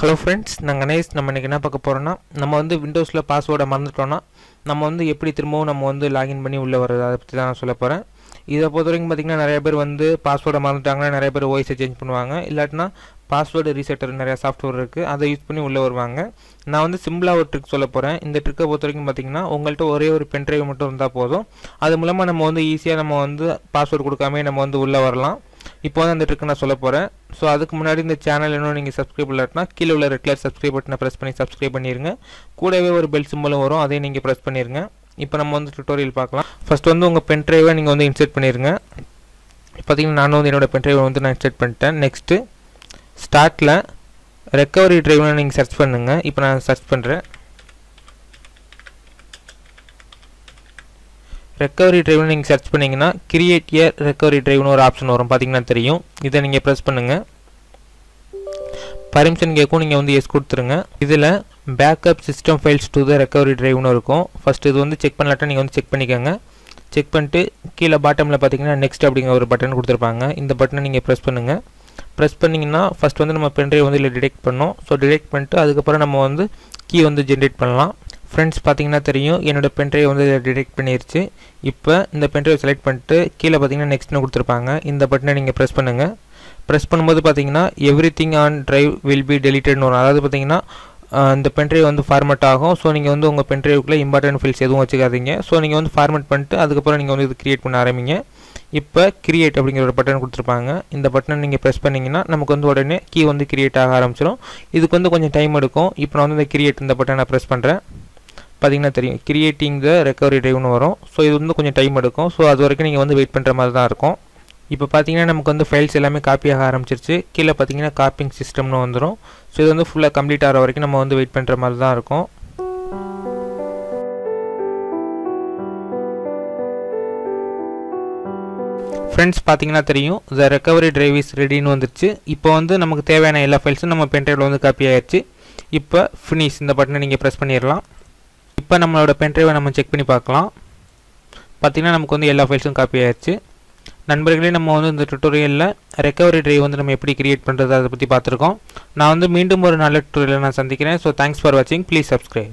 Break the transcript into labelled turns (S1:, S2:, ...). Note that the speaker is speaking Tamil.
S1: Hello friends, நான் கணேஷ். நம்ம இன்னைக்கு என்ன பார்க்க போறோம்னா நம்ம வந்து விண்டோஸ்ல பாஸ்வேர்டை மறந்துட்டோம்னா நம்ம வந்து எப்படி திரும்பவும் நம்ம வந்து லாகின் பண்ணி உள்ள வரது அதை பத்தி தான் சொல்ல போறேன். இத பொறுத்தவரைக்கும் பாத்தீங்கன்னா நிறைய பேர் வந்து பாஸ்வேர்டை மறந்துட்டாங்கன்னா நிறைய பேர் OS சேஞ்ச் பண்ணுவாங்க. இல்லாட்டினா பாஸ்வேர்டு ரீசெட்டர் நிறைய சாஃப்ட்வேர் இருக்கு. அதை யூஸ் பண்ணி உள்ள வருவாங்க. நான் வந்து சிம்பிளா ஒரு ட்ரிக் சொல்ல போறேன். இந்த ட்ரிக்கை பொறுத்தவரைக்கும் பாத்தீங்கன்னா உங்கள்ட்ட ஒரே ஒரு பென் டிரைவ் மட்டும் இருந்தா போதும். அது மூலமா நம்ம வந்து ஈஸியா நம்ம வந்து பாஸ்வேர்ட் கொடுக்காம நம்ம வந்து உள்ள வரலாம். இப்போ வந்து அந்த ட்ரிக் நான் சொல்ல போறேன். சோ அதுக்கு முன்னாடி இந்த சேனல் இன்னும் நீங்க சப்ஸ்கிரைப் பண்ணலனா கீழ உள்ள ரெட் கலர் சப்ஸ்கிரைப் பட்டனை பிரஸ் பண்ணி சப்ஸ்கிரைப் பண்ணிருங்க. கூடவே ஒரு பெல் சிம்பலும் வரும். அதையும் நீங்க பிரஸ் பண்ணிருங்க. இப்போ நம்ம வந்து டியூட்டோரியல் பார்க்கலாம். ஃபர்ஸ்ட் வந்து உங்க பென் டிரைவை நீங்க வந்து இன்சர்ட் பண்ணிருங்க. பாத்தீங்கன்னா நான் வந்து என்னோட பென் டிரைவை வந்து நான் இன்சர்ட் பண்ணிட்டேன். நெக்ஸ்ட் ஸ்டார்ட்ல ரெக்கவரி டிரைவ்னு நீங்க சர்ச் பண்ணுங்க. இப்போ நான் சர்ச் பண்றேன். ரெக்கவரி டிரைவ் நீங்க சர்ச் பண்ணீங்கன்னா கிரியேட் a ரெக்கவரி டிரைவ்னு ஒரு ஆப்ஷன் வரும். பாத்தீங்கன்னா தெரியும். இதை நீங்க பிரஸ் பண்ணுங்க. பர்மிஷன் கேக்கும் நீங்க வந்து எஸ் கொடுத்துருங்க. இதுல backup system files to the recovery டிரைவ்னு இருக்கும். ஃபர்ஸ்ட் இது வந்து செக் பண்ணலட்டா நீங்க வந்து செக் பண்ணிக்கங்க. செக் பண்ணிட்டு கீழ பாட்டம்ல பாத்தீங்கன்னா நெக்ஸ்ட் அப்படிங்கிற ஒரு பட்டன் கொடுத்திருப்பாங்க. இந்த பட்டனை நீங்க பிரஸ் பண்ணுங்க. பிரஸ் பண்ணீங்கன்னா ஃபர்ஸ்ட் வந்து நம்ம பென் டிரைவ் வந்து இல்ல டிடெக்ட் பண்ணோம். சோ டிடெக்ட் பண்ணிட்டு அதுக்கு அப்புறம் நம்ம வந்து கீ வந்து ஜெனரேட் பண்ணலாம். फ्रेंड्स பாத்தீங்கன்னா தெரியும் என்னோட பென் டிரைவ் வந்து டிடெக்ட் பண்ணிருச்சு. இப்போ இந்த பென் டிரைவ் செலக்ட் பண்ணிட்டு கீழ பாத்தீங்கன்னா நெக்ஸ்ட்னு கொடுத்திருப்பாங்க. இந்த பட்டனை நீங்க பிரஸ் பண்ணுங்க. பிரஸ் பண்ணும்போது பாத்தீங்கன்னா everything on drive will be deleted னு வரும். அதாவது பாத்தீங்கன்னா இந்த பென் டிரைவ் வந்து ஃபார்மட் ஆகும். சோ நீங்க வந்து உங்க பென் டிரைவுக்குள்ள இம்பார்ட்டன்ட் ஃபைல்ஸ் எதுவும் வச்சுக்காதீங்க. சோ நீங்க வந்து ஃபார்மட் பண்ணிட்டு அதுக்கு அப்புறம் நீங்க வந்து இது கிரியேட் பண்ண ஆரம்பிங்க. இப்போ கிரியேட் அப்படிங்கிற ஒரு பட்டன் கொடுத்திருப்பாங்க. இந்த பட்டனை நீங்க பிரஸ் பண்ணீங்கன்னா நமக்கு வந்து உடனே கீ வந்து கிரியேட் ஆக ஆரம்பிச்சிடும். இதுக்கு வந்து கொஞ்சம் டைம் எடுக்கும். இப்போ நான் வந்து இந்த கிரியேட் இந்த பட்டனை பிரஸ் பண்றேன். பாத்தீங்கன்னா தெரியும் கிரியேட்டிங் தி ரெக்கவரி டிரைவ்னு வரும். சோ இது வந்து கொஞ்சம் டைம் எடுக்கும். சோ அது வரைக்கும் நீங்க வந்து வெயிட் பண்ற மாதிரி தான் இருக்கும். இப்போ பாத்தீங்கன்னா நமக்கு வந்து ஃபைல்ஸ் எல்லாமே காப்பி ஆக ஆரம்பிச்சிருச்சு. கீழ பாத்தீங்கன்னா காப்பிங் சிஸ்டம்னு வந்துரும். சோ இது வந்து ஃபுல்லா கம்ப்ளீட் ஆற வரைக்கும் நம்ம வந்து வெயிட் பண்ற மாதிரி தான் இருக்கும். ஃப்ரெண்ட்ஸ் பாத்தீங்கன்னா தெரியும் the recovery drive is ready னு வந்துருச்சு. இப்போ வந்து நமக்கு தேவையான எல்லா ஃபைல்ஸும் நம்ம பென் டிரைவ்ல வந்து காப்பி ஆயிருச்சு. இப்போ finish இந்த பட்டனை நீங்க பிரஸ் பண்ணிரலாம். இப்போ நம்மளோட பென் டிரைவை நம்ம செக் பண்ணி பார்க்கலாம். பாத்தீங்கன்னா நமக்கு வந்து எல்லா ஃபைல்ஸும் காப்பி ஆயிருச்சு. நண்பர்களே நம்ம வந்து இந்த டியூட்டோரியல்ல ரெக்கவரி டிரைவ் வந்து நம்ம எப்படி கிரியேட் பண்றது அதை பத்தி பார்த்திருக்கோம். நான் வந்து மீண்டும் ஒரு நல்ல டியூட்டோரியல்ல நான் சந்திக்கிறேன். So thanks for watching. Please subscribe.